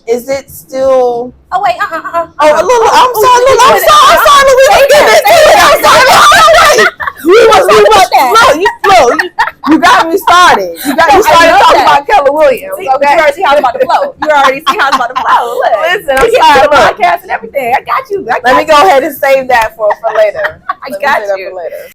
Is it still? Oh wait, Oh, I'm sorry, Louis. I'm sorry. We must you got me started. You started talking about Keller Williams. See, Okay, you already see how it's about to flow. You already see how it's about to flow. Look, listen, I'm sorry. Podcast and everything. I got you. Let me go ahead and save that for later. I got you. For later.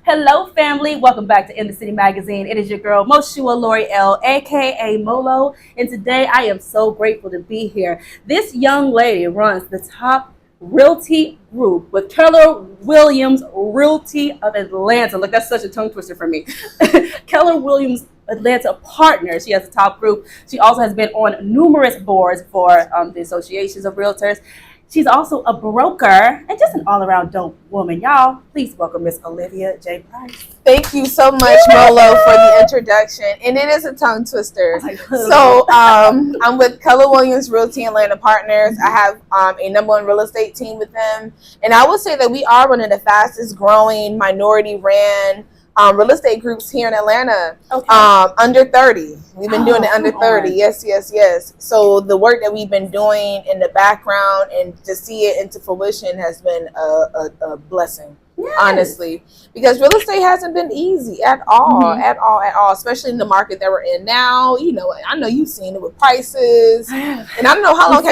Hello, family. Welcome back to In the City Magazine. It is your girl, Moshua Lori L, aka Molo. And today I am so grateful to be here. This young lady runs the top realty group with Keller Williams Realty of Atlanta. Look, that's such a tongue twister for me. Keller Williams Atlanta Partners. She has a top group. She also has been on numerous boards for the associations of realtors. She's also a broker and just an all-around dope woman. Y'all, please welcome Miss Olivia J. Thank you so much, Molo, for the introduction. And it is a tongue twister. So I'm with Keller Williams Realty Atlanta Partners. I have a number one real estate team with them. And I would say that we are one of the fastest growing minority-ran real estate groups here in Atlanta. Okay. Under 30. We've been doing it under 30. Yes. So the work that we've been doing in the background and to see it into fruition has been a blessing. Yes. Honestly, because real estate hasn't been easy at all, at all, especially in the market that we're in now. You know, I know you've seen it with prices, and I don't know how long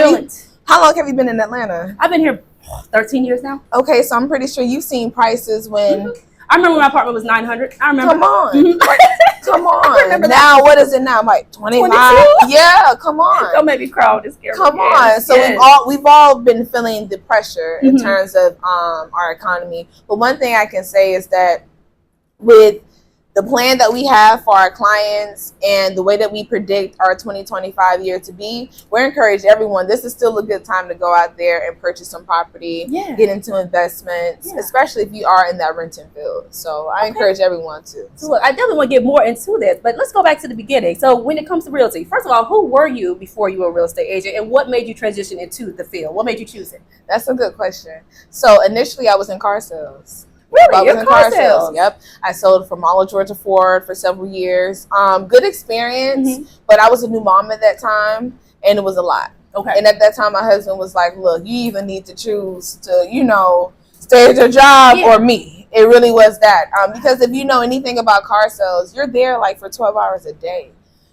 have you been in Atlanta? I've been here 13 years now. Okay, so I'm pretty sure you've seen prices when. I remember when my apartment was $900. I remember. Come on. Come on. Now, what is it now? Like 25? Yeah, come on. Don't make me cry. This scared. Come on. So we've all been feeling the pressure in terms of our economy. But one thing I can say is that with the plan that we have for our clients and the way that we predict our 2025 year to be, we're encouraging everyone. This is still a good time to go out there and purchase some property, get into investments, especially if you are in that renting field. So I encourage everyone to. So look, I definitely want to get more into this, but let's go back to the beginning. So when it comes to realty, first of all, who were you before you were a real estate agent, and what made you transition into the field? What made you choose it? That's a good question. So initially I was in car sales. Really? In car sales? Yep. I sold for Molo, Georgia Ford for several years. Good experience, but I was a new mom at that time, and it was a lot. Okay. And at that time, my husband was like, look, you either need to choose to, stay at your job or me. It really was that. Because if you know anything about car sales, you're there like for 12 hours a day,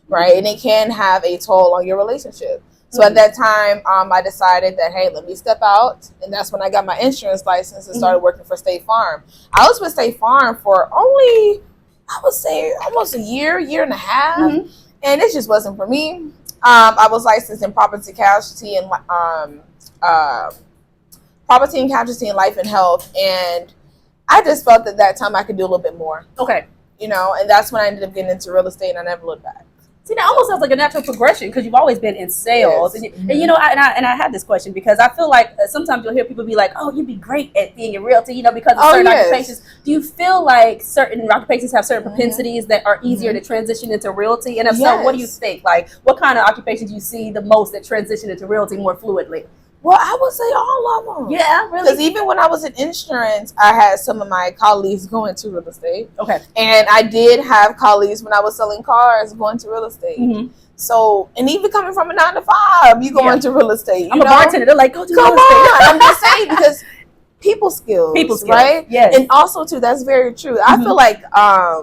right? And it can have a toll on your relationship. So at that time, I decided that, hey, let me step out. And that's when I got my insurance license and started working for State Farm. I was with State Farm for only, I would say, almost a year and a half. And it just wasn't for me. I was licensed in property casualty and life and health. And I just felt at that time I could do a little bit more. Okay. And that's when I ended up getting into real estate, and I never looked back. See, that almost sounds like a natural progression because you've always been in sales. Yes. And I had this question because I feel like sometimes you'll hear people be like, oh, you'd be great at being a realtor, because of certain occupations. Do you feel like certain occupations have certain propensities that are easier to transition into realty? And if so, what do you think? Like, what kind of occupations do you see the most that transition into realty more fluidly? Well, I would say all of them. Yeah, really. Because even when I was in insurance, I had some of my colleagues go into real estate. Okay. And I did have colleagues when I was selling cars going to real estate. So, and even coming from a 9 to 5, you go into real estate. I'm a bartender. They're like, go to real estate. Come on. I'm just saying because people skills, right? Yes. And also, too, that's very true. I feel like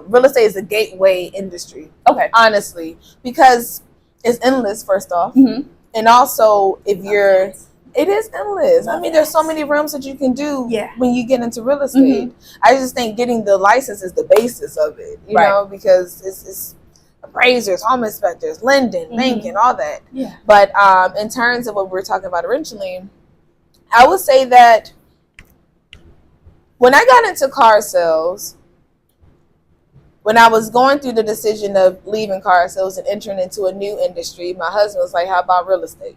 real estate is a gateway industry. Okay. Honestly. Because it's endless, first off. And also, if you're... It is endless. I mean, there's so many realms that you can do when you get into real estate. I just think getting the license is the basis of it, you know, because it's appraisers, home inspectors, lending, banking, all that. Yeah. But in terms of what we were talking about originally, I would say that when I got into car sales, when I was going through the decision of leaving car sales and entering into a new industry, my husband was like, how about real estate?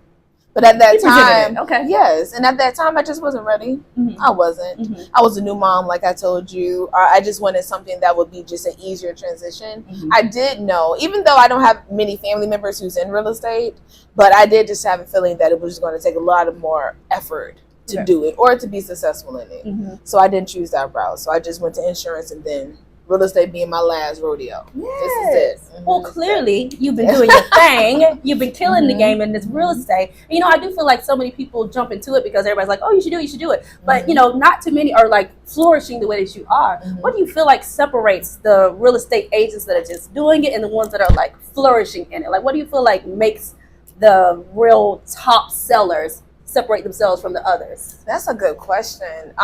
But at that time, and at that time, I just wasn't ready. I wasn't. I was a new mom, like I told you. I just wanted something that would be just an easier transition. I did know, even though I don't have many family members who's in real estate, but I did just have a feeling that it was going to take a lot of more effort to do it or to be successful in it. So I didn't choose that route. So I just went to insurance and then real estate being my last rodeo. Yes. This is it. Well, clearly you've been doing your thing. You've been killing the game in this real estate. And, I do feel like so many people jump into it because everybody's like, oh, you should do it. But, not too many are like flourishing the way that you are. What do you feel like separates the real estate agents that are just doing it and the ones that are like flourishing in it? Like, what do you feel like makes the real top sellers separate themselves from the others? That's a good question.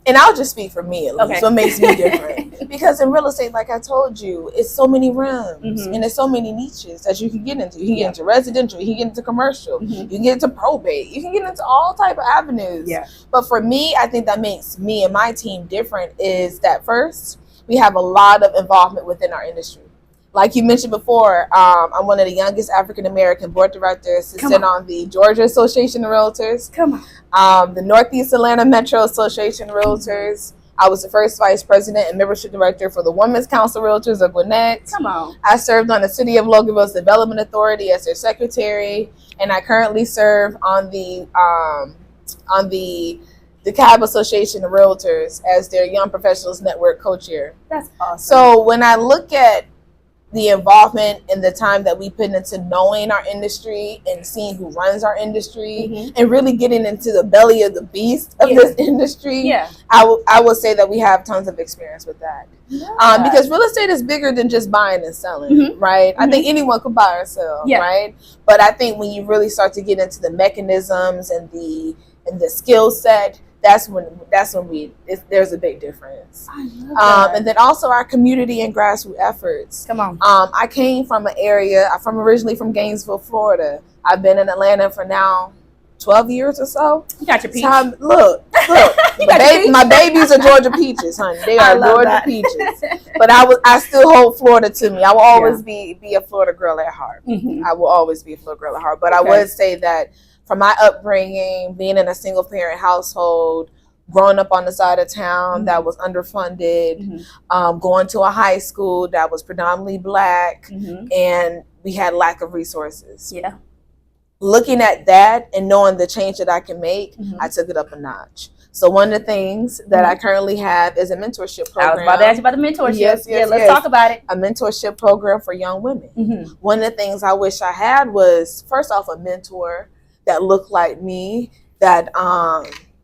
And I'll just speak for me at least. Okay. What makes me different? Because in real estate, like I told you, it's so many realms and there's so many niches that you can get into. You can get into residential, you can get into commercial, you can get into probate, you can get into all type of avenues. Yeah. But for me, I think that makes me and my team different is that first, we have a lot of involvement within our industry. Like you mentioned before, I'm one of the youngest African-American board directors to sit on the Georgia Association of Realtors. The Northeast Atlanta Metro Association of Realtors. I was the first vice president and membership director for the Women's Council Realtors of Gwinnett. I served on the City of Loganville's Development Authority as their secretary, and I currently serve on the DeKalb Association of Realtors as their Young Professionals Network co-chair. That's awesome. So when I look at the involvement and the time that we put into knowing our industry and seeing who runs our industry and really getting into the belly of the beast of this industry, I will say that we have tons of experience with that. Because real estate is bigger than just buying and selling, right? I think anyone could buy or sell, right? But I think when you really start to get into the mechanisms and the skill set, that's when there's a big difference. I love that. And then also our community and grassroots efforts. I came from an area, I'm originally from Gainesville, Florida. I've been in Atlanta for now 12 years or so. You got your peach. Look. My babies are Georgia peaches, honey. They are Georgia peaches. But I still hold Florida to me. I will always be a Florida girl at heart. I will always be a Florida girl at heart. But I would say that from my upbringing, being in a single parent household, growing up on the side of town that was underfunded, going to a high school that was predominantly Black, and we had lack of resources. Looking at that and knowing the change that I can make, I took it up a notch. So one of the things that I currently have is a mentorship program. I was about to ask you about the mentorship. Let's talk about it. A mentorship program for young women. One of the things I wish I had was, first off, a mentor that looked like me, that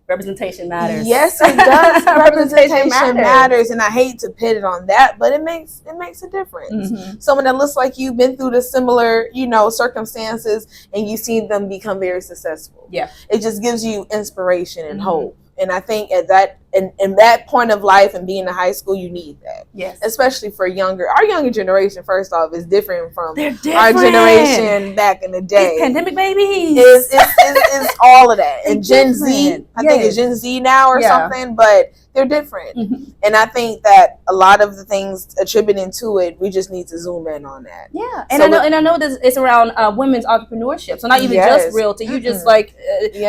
representation matters. Yes, it does. Representation matters, and I hate to pit it on that, but it makes a difference. Someone that looks like you've been through the similar, circumstances, and you've seen them become very successful. It just gives you inspiration and hope. And I think at that in that point of life and being in high school, you need that. Especially for our younger generation, first off, is different from our generation back in the day. These pandemic babies. It's all of that. And Gen Z, I think it's Gen Z now or something, but they're different. And I think that a lot of the things attributing to it, we just need to zoom in on that. And I know this it's around women's entrepreneurship. So not even just realty, you just like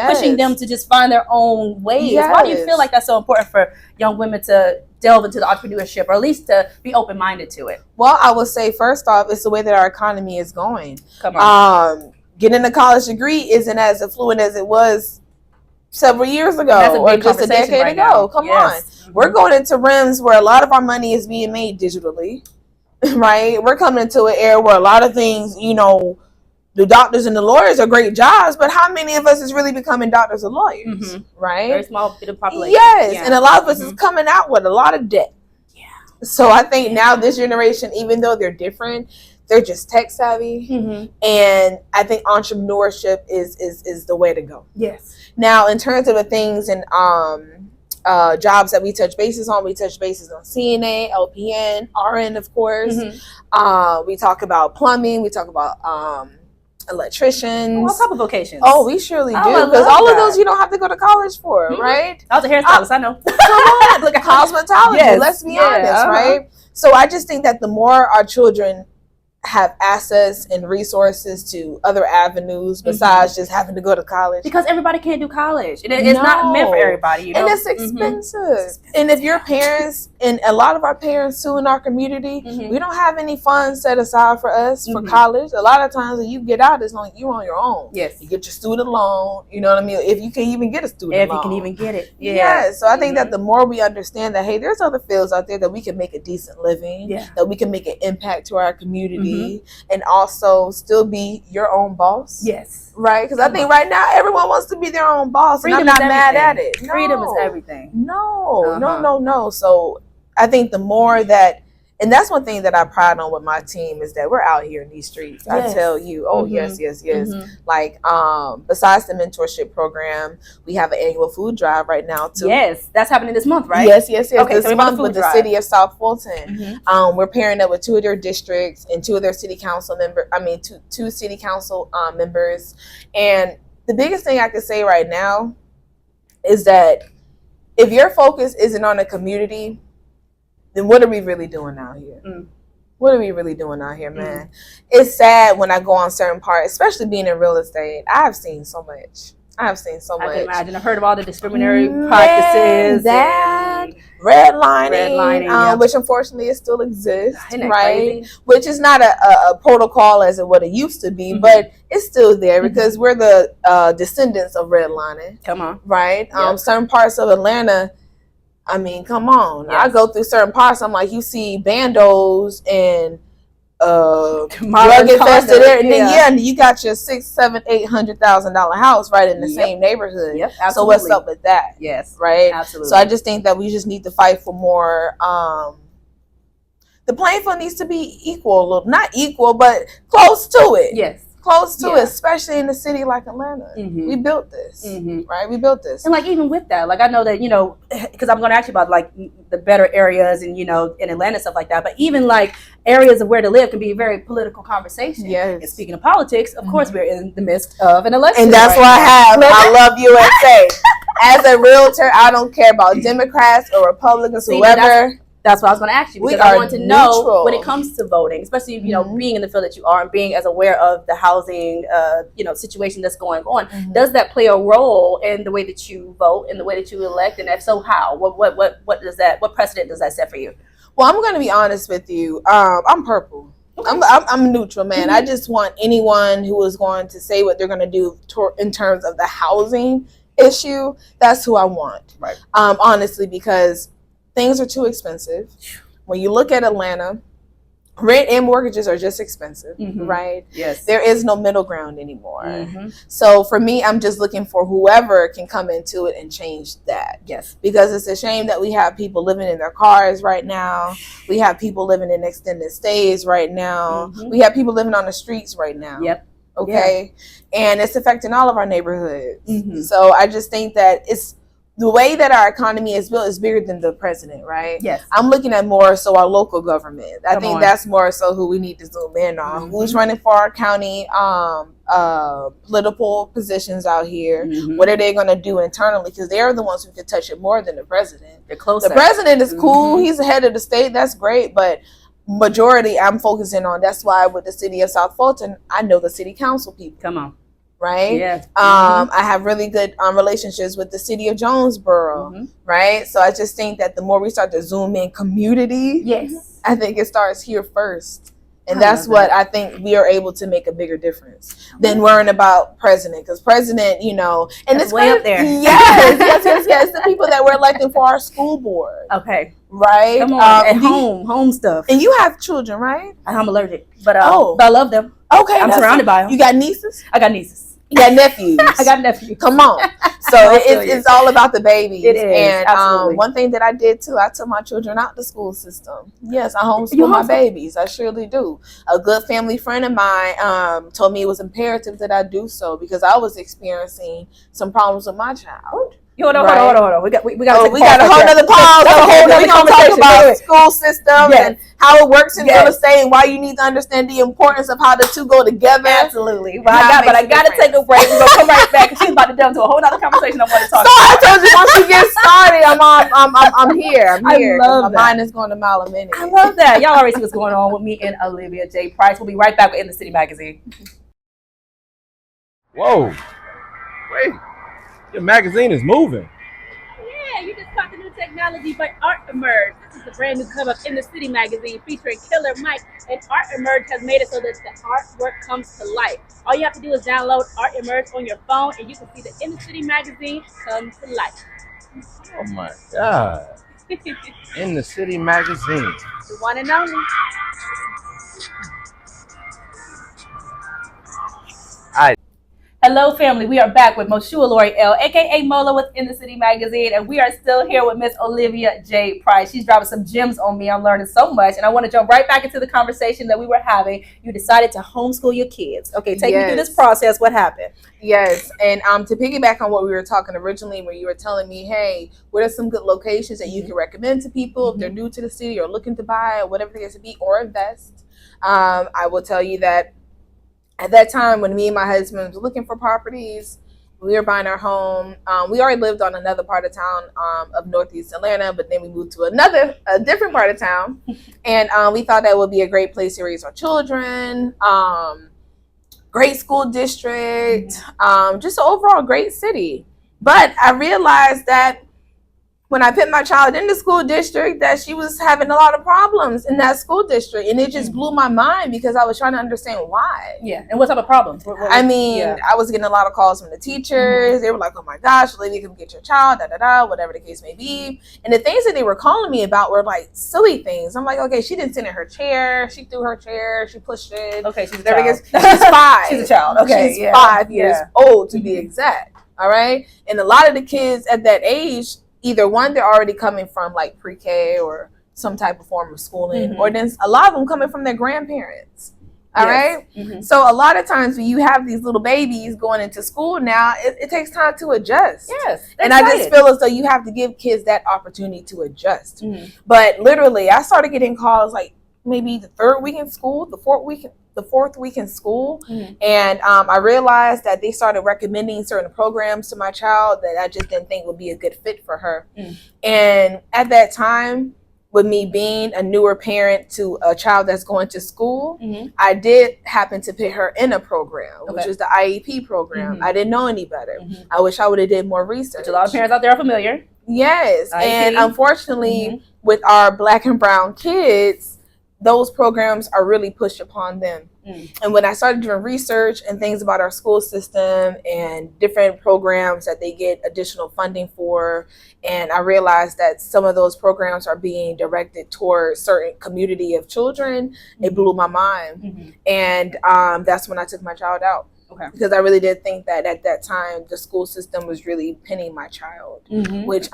pushing them to just find their own ways. Why do you feel like that's so important for young women to delve into the entrepreneurship, or at least to be open-minded to it? Well, I would say first off, it's the way that our economy is going. Getting a college degree isn't as affluent as it was several years ago or just a decade ago. Come on. We're going into rims where a lot of our money is being made digitally, right? We're coming into an era where a lot of things, the doctors and the lawyers are great jobs, but how many of us is really becoming doctors or lawyers, right? Very small bit of population. Yes, and a lot of us is coming out with a lot of debt. So I think now this generation, even though they're different, they're just tech savvy, and I think entrepreneurship is the way to go. Now, in terms of the things and jobs that we touch bases on CNA, LPN, RN, of course. We talk about plumbing. We talk about electricians. All type of vocations. Oh, we surely do, because all of those you don't have to go to college for, right? I was a hairstylist. I know. Come on, look at cosmetology. Let's be honest, right? So I just think that the more our children have access and resources to other avenues besides just having to go to college. Because everybody can't do college. It's not meant for everybody, you know? And it's expensive. And if your parents, and a lot of our parents too in our community, we don't have any funds set aside for us for college. A lot of times when you get out, it's like you're on your own. Yes. You get your student loan, you know what I mean? If you can even get a student loan. If you can even get it. Yeah. Yeah. So I think that the more we understand that, hey, there's other fields out there that we can make a decent living, that we can make an impact to our community, and also still be your own boss. Yes. Right? Because I think right now everyone wants to be their own boss. Freedom and I'm not mad at it. No. Freedom is everything. No. So I think the more that, and that's one thing that I pride on with my team is that we're out here in these streets. Yes. I tell you, yes. Like, besides the mentorship program, we have an annual food drive right now too. Yes, that's happening this month, right? Yes. Okay, this month with the city of South Fulton. We're pairing up with 2 of their districts and 2 of their city council two city council members. And the biggest thing I can say right now is that if your focus isn't on the community, then what are we really doing out here? What are we really doing out here, man? It's sad when I go on certain parts, especially being in real estate. I've seen so much. I can imagine. I've heard of all the discriminatory practices. That redlining, which unfortunately it still exists, right? Crazy? Which is not a protocol as it what it used to be, but it's still there because we're the descendants of redlining. Come on, right? Certain parts of Atlanta. I mean, come on. Yes. I go through certain parts. I'm like, you see bandos and drug infested there, and then you got your $600,000-$800,000 house right in the same neighborhood. Yep, so what's up with that? Yes, right. Absolutely. So I just think that we just need to fight for more. The playing field needs to be equal, not equal, but close to it. Yes. Close to it, especially in a city like Atlanta. We built this, right? We built this. And like, even with that, like, I know that, because I'm going to ask you about like the better areas and, in Atlanta and stuff like that. But even like areas of where to live can be a very political conversation. Yes. And speaking of politics, of course, we're in the midst of an election. And that's why I love USA. As a realtor, I don't care about Democrats or Republicans, whoever. That's what I was going to ask you, because I want to know when it comes to voting, especially, being in the field that you are and being as aware of the housing, situation that's going on. Does that play a role in the way that you vote, in the way that you elect? And if so, how? What precedent does that set for you? Well, I'm going to be honest with you. I'm purple. Okay. I'm neutral, man. I just want anyone who is going to say what they're going to do in terms of the housing issue. That's who I want. Right. Honestly, because things are too expensive. When you look at Atlanta, rent and mortgages are just expensive, right? Yes. There is no middle ground anymore. So for me, I'm just looking for whoever can come into it and change that. Yes. Because it's a shame that we have people living in their cars right now. We have people living in extended stays right now. We have people living on the streets right now. Yep. Okay. Yeah. And it's affecting all of our neighborhoods. So I just think that the way that our economy is built is bigger than the president, right? Yes. I'm looking at more so our local government. I think that's more so who we need to zoom in on. Who's running for our county political positions out here? What are they going to do internally? Because they're the ones who can touch it more than the president. They're closer. The president is cool. He's the head of the state. That's great. But majority I'm focusing on. That's why with the city of South Fulton, I know the city council people. Come on. Right? Yeah. I have really good relationships with the city of Jonesboro, right? So I just think that the more we start to zoom in community, I think it starts here first. And that's what I think we are able to make a bigger difference than worrying about president. Because president, and it's way up there. Yes. The people that we're electing for our school board. Okay. Right? Come on. And home stuff. And you have children, right? I'm allergic, but I love them. Okay. I'm surrounded by them. You got nieces? I got nieces. You got nephews. I got nephews. Come on. So it's all about the babies. It is. And one thing that I did too, I took my children out the school system. Yes, I homeschool my babies. I surely do. A good family friend of mine told me it was imperative that I do so because I was experiencing some problems with my child. Hold on. We got a whole nother pause. We're gonna talk about school systems and how it works in real estate and why you need to understand the importance of how the two go together. Absolutely. But I gotta take a break. We're gonna come right back because she's about to delve into a whole other conversation I want to talk about. I told you once we get started, I'm here. I love my mind is going a mile a minute. I love that. Y'all already see what's going on with me and Olivia J. Price. We'll be right back with In the City Magazine. Whoa. Wait. Your magazine is moving. Yeah, you just caught the new technology by Art Emerge. This is the brand new cover of In the City Magazine featuring Killer Mike. And Art Emerge has made it so that the artwork comes to life. All you have to do is download Art Emerge on your phone and you can see the In the City Magazine come to life. Oh my God. In the City Magazine. The one and only. Hello, family. We are back with Moshua Lori L, aka Molo, with In the City Magazine, and we are still here with Miss Olivia J. Price. She's dropping some gems on me. I'm learning so much, and I want to jump right back into the conversation that we were having. You decided to homeschool your kids. Okay, take me through this process. What happened? Yes, and to piggyback on what we were talking originally, where you were telling me, hey, what are some good locations that you can recommend to people if they're new to the city or looking to buy or whatever it is to be or invest? I will tell you that at that time, when me and my husband were looking for properties, we were buying our home. We already lived on another part of town of Northeast Atlanta, but then we moved to a different part of town. And we thought that would be a great place to raise our children. Great school district, just an overall great city. But I realized that when I put my child in the school district, that she was having a lot of problems in that school district. And it just blew my mind because I was trying to understand why. Yeah. And what type of problems? I was getting a lot of calls from the teachers. They were like, oh my gosh, Olivia, come get your child, whatever the case may be. And the things that they were calling me about were like silly things. I'm like, okay, she didn't sit in her chair. She threw her chair. She pushed it. Okay, she's a child. She's 5. She's a child. Okay. She's 5 years old to be exact. All right. And a lot of the kids at that age, either one, they're already coming from like pre-K or some type of form of schooling, or then a lot of them coming from their grandparents. All right. So a lot of times when you have these little babies going into school now, it takes time to adjust. Yes. And I just feel as though you have to give kids that opportunity to adjust. But literally, I started getting calls like maybe the 3rd week in school, the 4th week in school. And I realized that they started recommending certain programs to my child that I just didn't think would be a good fit for her. And at that time, with me being a newer parent to a child that's going to school, I did happen to put her in a program, which is the IEP program. I didn't know any better. I wish I would have did more research. Which a lot of parents out there are familiar. Yes. IEP. And unfortunately, with our Black and brown kids, those programs are really pushed upon them. And when I started doing research and things about our school system and different programs that they get additional funding for, and I realized that some of those programs are being directed towards certain community of children, it blew my mind. And that's when I took my child out. Okay. Because I really did think that at that time the school system was really pinning my child, which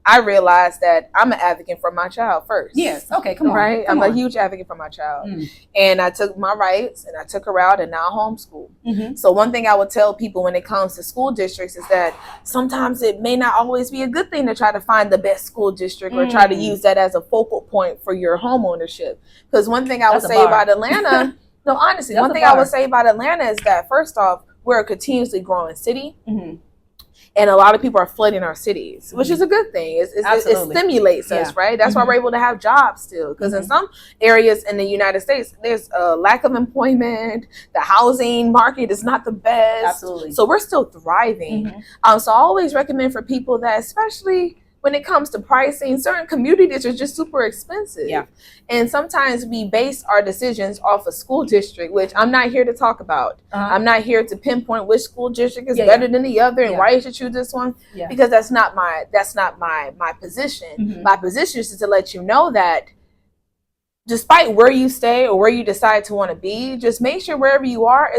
I realized that I'm an advocate for my child first. Yes. Okay. Come on. Right. I'm a huge advocate for my child, and I took my rights and I took her out, and now I homeschool. So one thing I would tell people when it comes to school districts is that sometimes it may not always be a good thing to try to find the best school district or try to use that as a focal point for your home ownership. Because one thing I would say about Atlanta. No, honestly, one thing I would say about Atlanta is that, first off, we're a continuously growing city. And a lot of people are flooding our cities, which is a good thing. It stimulates us, right? That's why we're able to have jobs still. Because in some areas in the United States, there's a lack of employment. The housing market is not the best. Absolutely. So we're still thriving. So I always recommend for people that, especially when it comes to pricing, certain communities are just super expensive. And sometimes we base our decisions off a school district, which I'm not here to talk about. I'm not here to pinpoint which school district is better than the other and why you should choose this one, because that's not my position. My position is to let you know that despite where you stay or where you decide to want to be, just make sure wherever you are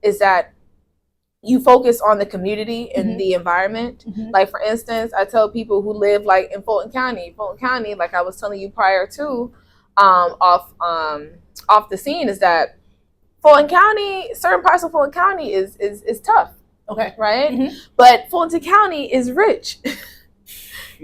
is that you focus on the community and the environment. Like, for instance, I tell people who live like in Fulton County, like I was telling you prior to off the scene, is that Fulton County, certain parts of Fulton County is tough. Okay. Right? But Fulton County is rich.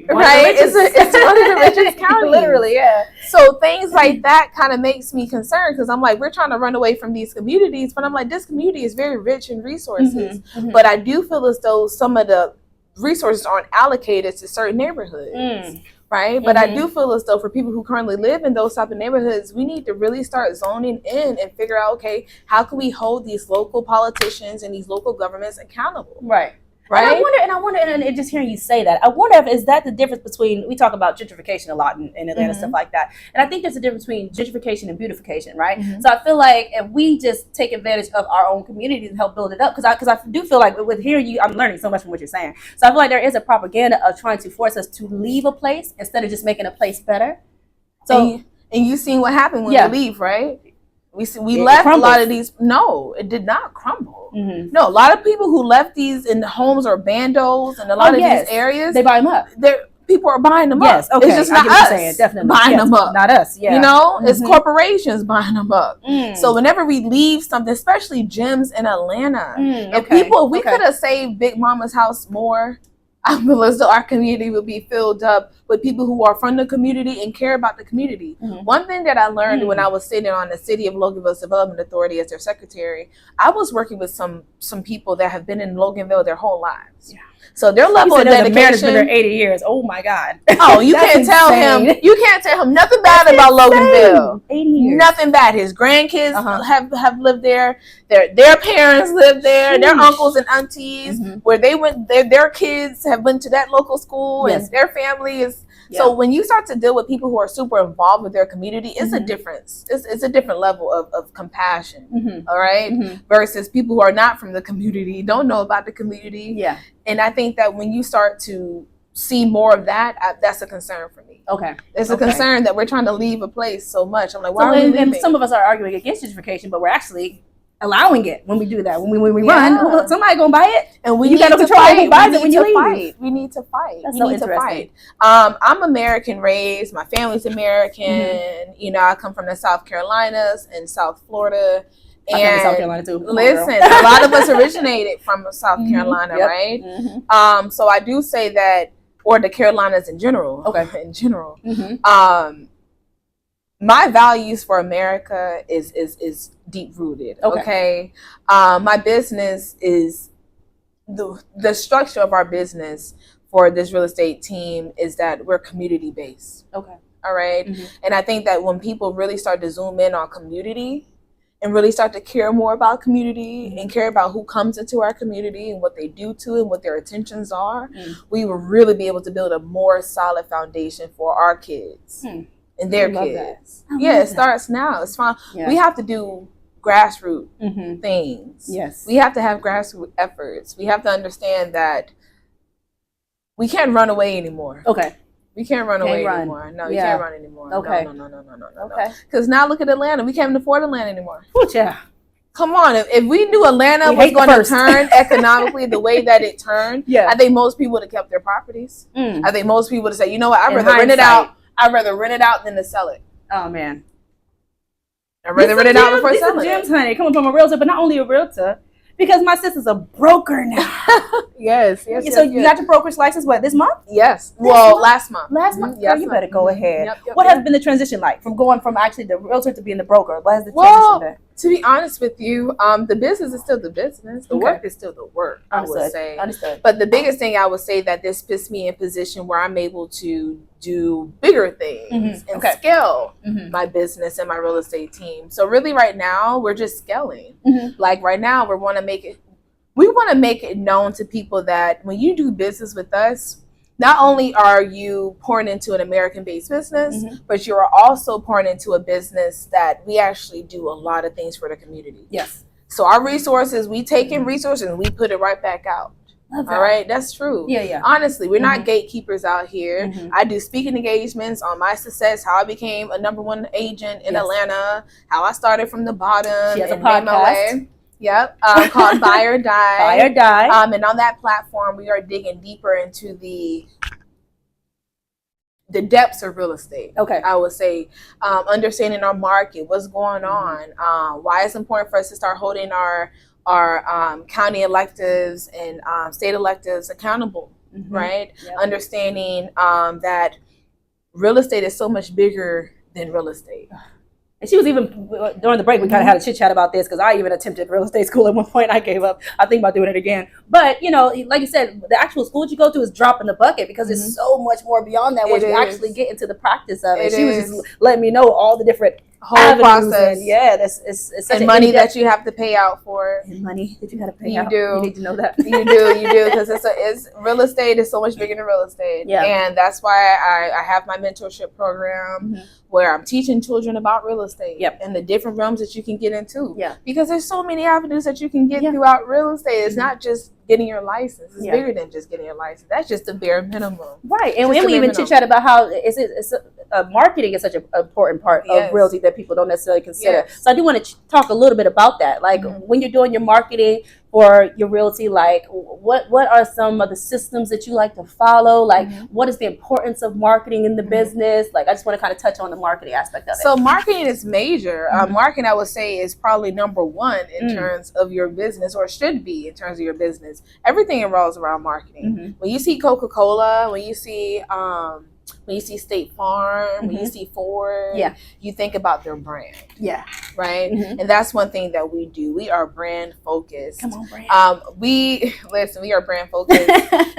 Right? It's one of the richest counties. Literally, yeah. So things like that kind of makes me concerned because I'm like, we're trying to run away from these communities, but I'm like, this community is very rich in resources. But I do feel as though some of the resources aren't allocated to certain neighborhoods. Right? But I do feel as though for people who currently live in those type of neighborhoods, we need to really start zoning in and figure out, okay, how can we hold these local politicians and these local governments accountable? Right. Right. And I wonder, and just hearing you say that, I wonder if is that the difference between, we talk about gentrification a lot in Atlanta, stuff like that. And I think there's a difference between gentrification and beautification, right? So I feel like if we just take advantage of our own communities and help build it up, because I do feel like with hearing you, I'm learning so much from what you're saying. So I feel like there is a propaganda of trying to force us to leave a place instead of just making a place better. So and you seen what happened when we leave, right? We left a lot of these. No, it did not crumble. No, a lot of people who left these in homes or bandos and a lot of these areas, they buy them up. People are buying them up. Okay. It's just not us definitely buying them up. Not us. Yeah. You know, it's corporations buying them up. So whenever we leave something, especially gyms in Atlanta, if we could have saved Big Mama's house more, I feel as though our community would be filled up with people who are from the community and care about the community. One thing that I learned when I was sitting on the City of Loganville's Development Authority as their secretary, I was working with some people that have been in Loganville their whole lives. So their level of dedication. Has been there 80 years. Oh my God. Oh, you can't tell him. You can't tell him nothing bad about Loganville. 80 years. Nothing bad. His grandkids have lived there. Their parents lived there. Their uncles and aunties, where they went, their kids have went to that local school, and their family is. So when you start to deal with people who are super involved with their community, it's a difference. It's a different level of compassion. All right, versus people who are not from the community, don't know about the community. Yeah, and I think that when you start to see more of that, that's a concern for me. Okay, it's a concern that we're trying to leave a place so much. I'm like, why are we leaving? And some of us are arguing against gentrification, but we're actually allowing it when we do that. When we run, somebody gonna buy it, and we you got no control who buys it when you leave. We need to fight. That's we so need to interesting. fight. I'm American raised. My family's American. You know, I come from the South Carolinas and South Florida. And South Carolina too. Listen, a lot of us originated from South Carolina, right? So I do say that, or the Carolinas in general. Okay, in general. My values for America is deep rooted. Okay. My business is the structure of our business for this real estate team is that we're community based. Okay. All right. And I think that when people really start to zoom in on community and really start to care more about community and care about who comes into our community and what they do to it and what their intentions are, we will really be able to build a more solid foundation for our kids. And their kids. Yeah, it starts now. It's fine. Yeah. We have to do grassroots things. Yes. We have to have grassroots efforts. We have to understand that we can't run away anymore. Okay. We can't run away anymore. No, you can't run anymore. Okay. No. Okay. Because now look at Atlanta. We can't afford Atlanta anymore. Yeah. Come on. If we knew Atlanta was going to turn economically the way that it turned, I think most people would have kept their properties. I think most people would have said, you know what, I'd rather rent it out. I'd rather rent it out than to sell it. Oh man, I'd rather rent it out before selling it. Gems, honey, coming from a realtor, but not only a realtor, because my sister's a broker now. Yes. So you got your broker's license this month? Yes. Last month. Last month. Yes. You better go ahead. What has been the transition like from going from actually the realtor to being the broker? What has the transition been? To be honest with you, the business is still the business. The work is still the work, I would say. Understood. But the biggest thing I would say that this puts me in a position where I'm able to do bigger things and scale my business and my real estate team. So really right now, we're just scaling. Like right now, we want to make it known to people that when you do business with us, not only are you pouring into an American-based business, but you are also pouring into a business that we actually do a lot of things for the community. Yes. So our resources, we take in resources and we put it right back out. All right, that's true. Yeah. Honestly, we're not gatekeepers out here. I do speaking engagements on my success, how I became a #1 agent in Atlanta, how I started from the bottom. She has a podcast. Yep, called Buy or Die. Buy or Die. And on that platform, we are digging deeper into the depths of real estate. Okay, I would say understanding our market, what's going on, why it's important for us to start holding our county electives and state electives accountable, right? Yep. Understanding that real estate is so much bigger than real estate. And she was even, during the break, we kind of had a chit chat about this because I even attempted real estate school at one point. I gave up. I think about doing it again. But, you know, like you said, the actual school that you go to is drop in the bucket because it's so much more beyond that once you actually get into the practice of it. She was just letting me know all the different whole process. And yeah, it's such and money that you have to pay out for. And money that you got to pay out. You need to know that. You do because it's real estate is so much bigger than real estate. Yeah. And that's why I have my mentorship program where I'm teaching children about real estate and the different realms that you can get into. Yeah. Because there's so many avenues that you can get throughout real estate. It's not just getting your license. It's bigger than just getting your license. That's just the bare minimum. Right. And we even chit chat about how marketing is such an important part of realty that people don't necessarily consider. So I do want to talk a little bit about that. Like when you're doing your marketing for your realty, like what are some of the systems that you like to follow? Like what is the importance of marketing in the business? Like I just want to kind of touch on the marketing aspect of it. So marketing is major. Marketing, I would say, is probably number one in terms of your business, or should be in terms of your business. Everything revolves around marketing. When you see Coca-Cola, when you see State Farm, when you see Ford, you think about their brand. Yeah. Right? And that's one thing that we do. We are brand focused. Come on, brand. We are brand focused.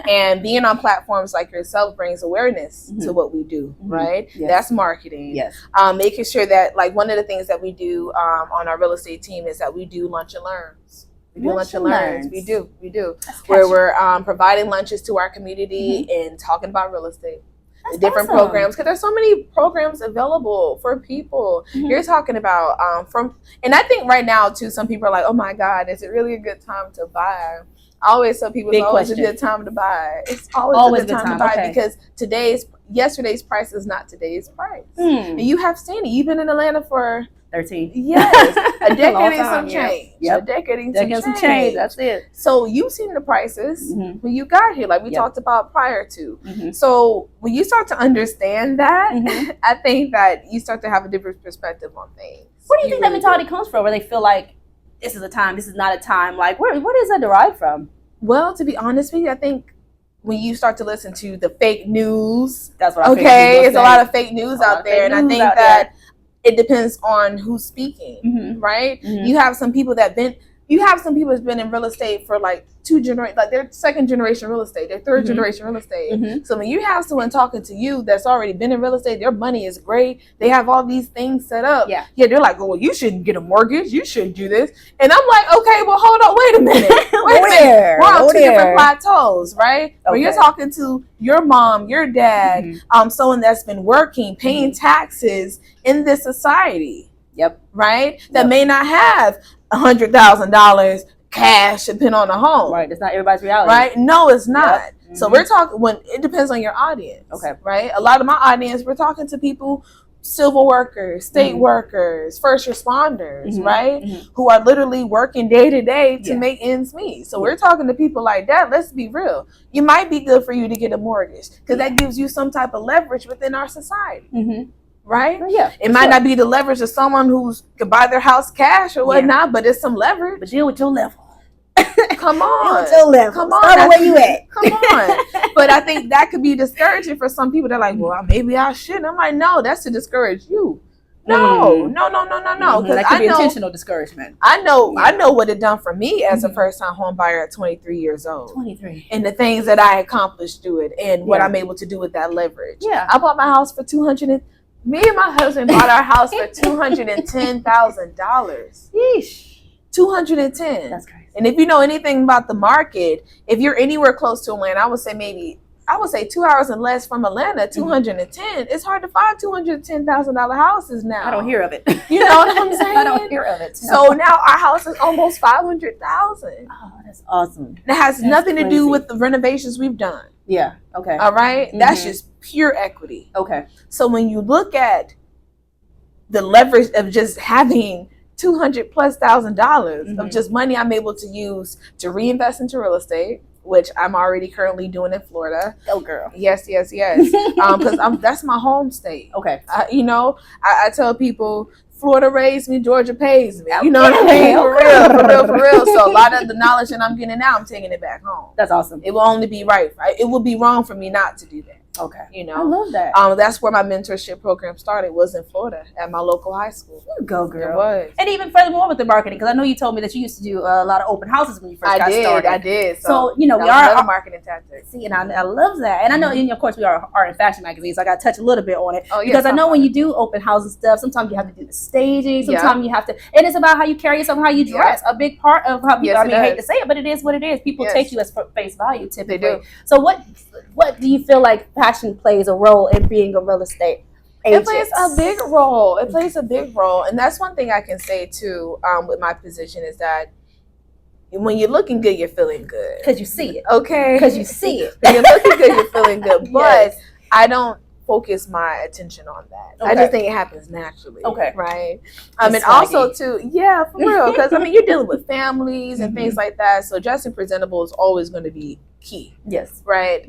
And being on platforms like yourself brings awareness to what we do, right? Yes. That's marketing. Yes. Making sure that, like, one of the things that we do on our real estate team is that we do lunch and learns. We do lunch and learns. We do. Where we're providing lunches to our community and talking about real estate. That's different programs, because there's so many programs available for people. You're talking about and I think right now too, some people are like, oh my God, is it really a good time to buy? I always tell people it's always a good time to buy. It's always a good time to buy because yesterday's price is not today's price. And you have seen it. You've been in Atlanta for 13. Yes. A decade and some change. Yep. A decade and some change. That's it. So you've seen the prices when you got here, like we talked about prior to. So when you start to understand that, I think that you start to have a different perspective on things. Where do you think that mentality comes from? Where they feel like this is a time, this is not a time? Like where does that derive from? Well, to be honest with you, I think when you start to listen to the fake news, that's what I think. It's a lot of fake news out there, and I think that it depends on who's speaking, right? You have some people that's been in real estate for like like they're second generation real estate, they're third generation real estate. So when you have someone talking to you that's already been in real estate, their money is great, they have all these things set up. They're like, oh, well, you shouldn't get a mortgage, you shouldn't do this. And I'm like, okay, well, hold on, wait a minute. We're on two different plateaus, right? Where you're talking to your mom, your dad, someone that's been working, paying taxes in this society. Right? That may not have $100,000 cash to put on a home. Right. It's not everybody's reality. Right? No, it's not. So we're talking it depends on your audience. Okay. Right? A lot of my audience, we're talking to people, civil workers, state workers, first responders, right? Who are literally working day to day to make ends meet. So we're talking to people like that. Let's be real. You might be good for you to get a mortgage because that gives you some type of leverage within our society. Right? It might not be the leverage of someone who could buy their house cash or whatnot, but it's some leverage. But deal with your level. Come on. Deal with your level. Come on. Start where you at. Come on. But I think that could be discouraging for some people. They're like, well, maybe I shouldn't. I'm like, no, that's to discourage you. No. That could be intentional discouragement. I know what it done for me as a first-time home buyer at 23 years old. 23. And the things that I accomplished through it and what I'm able to do with that leverage. I bought my house for me and my husband bought our house for $210,000. Yeesh. $210,000. That's crazy. And if you know anything about the market, if you're anywhere close to Atlanta, I would say 2 hours and less from Atlanta, 210. It's hard to find $210,000 houses now. I don't hear of it. You know what I'm saying? I don't hear of it. So now our house is almost $500,000. Oh, that's awesome. It has nothing to do with the renovations we've done. Yeah. Okay. All right. That's just pure equity. Okay. So when you look at the leverage of just having $200,000+ of just money I'm able to use to reinvest into real estate, which I'm already currently doing in Florida. Oh, girl. Yes. Because that's my home state. Okay. I tell people Florida raised me, Georgia pays me. You know what I mean? For real. So a lot of the knowledge that I'm getting now, I'm taking it back home. That's awesome. It will only be right. It would be wrong for me not to do that. Okay. You know, I love that. That's where my mentorship program started, was in Florida at my local high school. You go, girl. It was. And even furthermore with the marketing, because I know you told me that you used to do a lot of open houses when you first got started. I did. So you know, we are another marketing tactic. See, and I love that. And I know, and of course, we are in fashion magazines. So I got to touch a little bit on it. Oh, yeah, because I know when you do open house and stuff, sometimes you have to do the staging. Sometimes you have to, and it's about how you carry yourself, how you dress. A big part of how people. I hate to say it, but it is what it is. People take you as face value typically. They do. So what do you feel like fashion plays a role in being a real estate agent? It plays a big role. It plays a big role. And that's one thing I can say too, with my position, is that when you're looking good, you're feeling good. Because you see it. Okay. Because you see it. When you're looking good, you're feeling good. But I don't focus my attention on that. I just think it happens naturally. Okay. Right? And also too, for real. Because I mean, you're dealing with families and things like that. So dressing presentable is always going to be key. Yes. Right.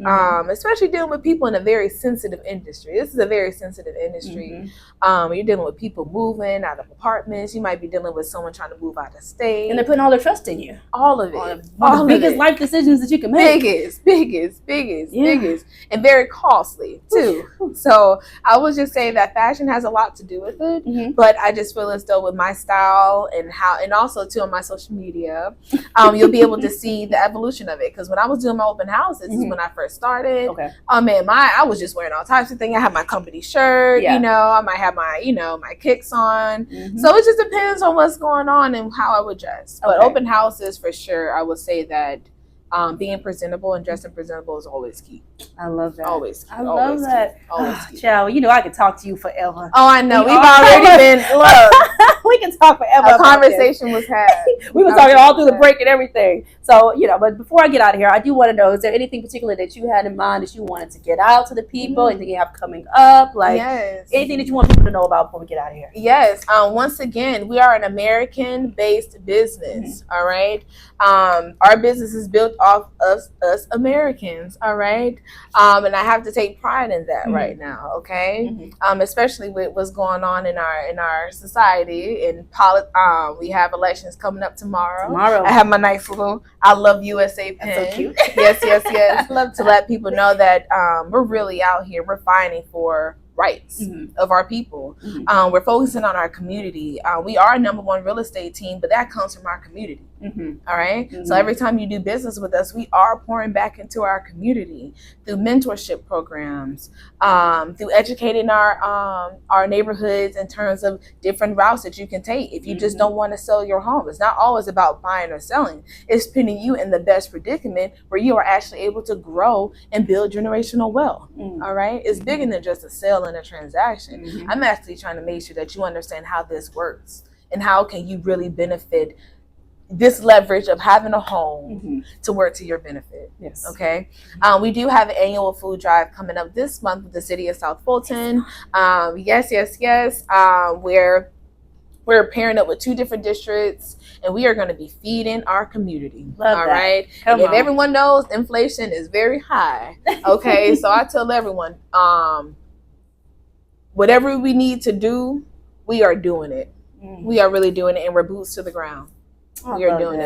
Especially dealing with people in a very sensitive industry. This is a very sensitive industry. You're dealing with people moving out of apartments. You might be dealing with someone trying to move out of state. And they're putting all their trust in you. All of it. One of the biggest life decisions that you can make. Biggest. And very costly too. So I was just saying that fashion has a lot to do with it. But I just feel as though with my style and also too on my social media, you'll be able to see the evolution of it. Because when I was doing my open houses, this is when I first started. Oh man, I was just wearing all types of things. I had my company shirt, you know, I might have my, my kicks on. So it just depends on what's going on and how I would dress. But open houses, for sure, I would say that being presentable and dressing presentable is always key. I love that. Always key. I love that. Always key. Child, you know I could talk to you forever. Oh, I know. We've already been, look. We can talk forever. A conversation was had. We were talking all through the break and everything. So, but before I get out of here, I do want to know, is there anything particular that you had in mind that you wanted to get out to the people? Anything you have coming up? Like anything that you want people to know about before we get out of here? Yes. Once again, we are an American-based business. All right. Our business is built off of us Americans. All right. And I have to take pride in that right now. Okay. Especially with what's going on in our society. We have elections coming up tomorrow. I have my nice little I love USA pen. That's so cute. Yes. Love to let people know that we're really out here. We're fighting for rights of our people. We're focusing on our community. We are a #1 real estate team, but that comes from our community. All right. So every time you do business with us, we are pouring back into our community through mentorship programs, through educating our neighborhoods in terms of different routes that you can take. If you just don't want to sell your home, it's not always about buying or selling. It's putting you in the best predicament where you are actually able to grow and build generational wealth. All right. It's bigger than just a sale and a transaction. I'm actually trying to make sure that you understand how this works and how can you really benefit this leverage of having a home to work to your benefit. Yes. Okay. We do have an annual food drive coming up this month with the city of South Fulton. Yes. We're pairing up with 2 different districts, and we are going to be feeding our community. All right. And if everyone knows, inflation is very high. Okay. So I tell everyone, whatever we need to do, we are doing it. We are really doing it, and we're boots to the ground. We are doing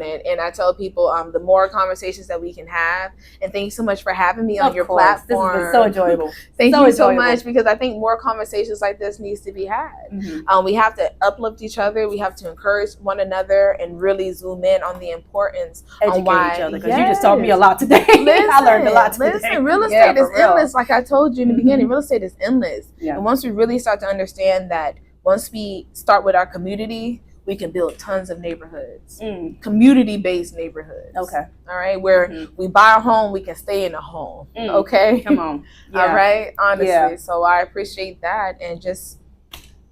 it. And I tell people, the more conversations that we can have, and thank you so much for having me on your platform. This has been so enjoyable. Thank you so much, because I think more conversations like this needs to be had. We have to uplift each other. We have to encourage one another and really zoom in on the importance of why each other, because you just taught me a lot today. I learned a lot today. Listen, real estate is endless. Like I told you in the beginning, real estate is endless. And once we really start to understand that, once we start with our community, we can build tons of neighborhoods, community-based neighborhoods. Okay. All right. Where we buy a home, we can stay in a home. Okay. Come on. All right. Honestly. Yeah. So I appreciate that, and just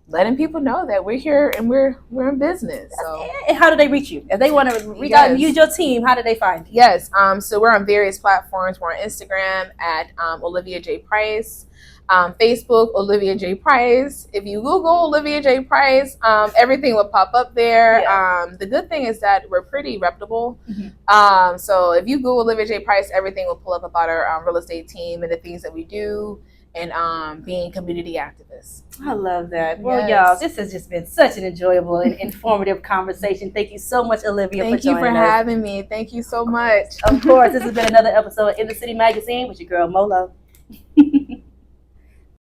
letting people know that we're here and we're in business. So and how do they reach you? If they want to reach out and use your team, how do they find you? Yes. So we're on various platforms. We're on Instagram at Olivia J Price. Facebook, Olivia J Price. If you Google Olivia J Price, everything will pop up there. The good thing is that we're pretty reputable. So if you Google Olivia J Price, everything will pull up about our real estate team and the things that we do. and being community activists. I love that. Well, y'all, this has just been such an enjoyable and informative conversation. Thank you so much, Olivia, Thank you for having me. Thank you so much. Of course, this has been another episode of In the City Magazine with your girl, Molo.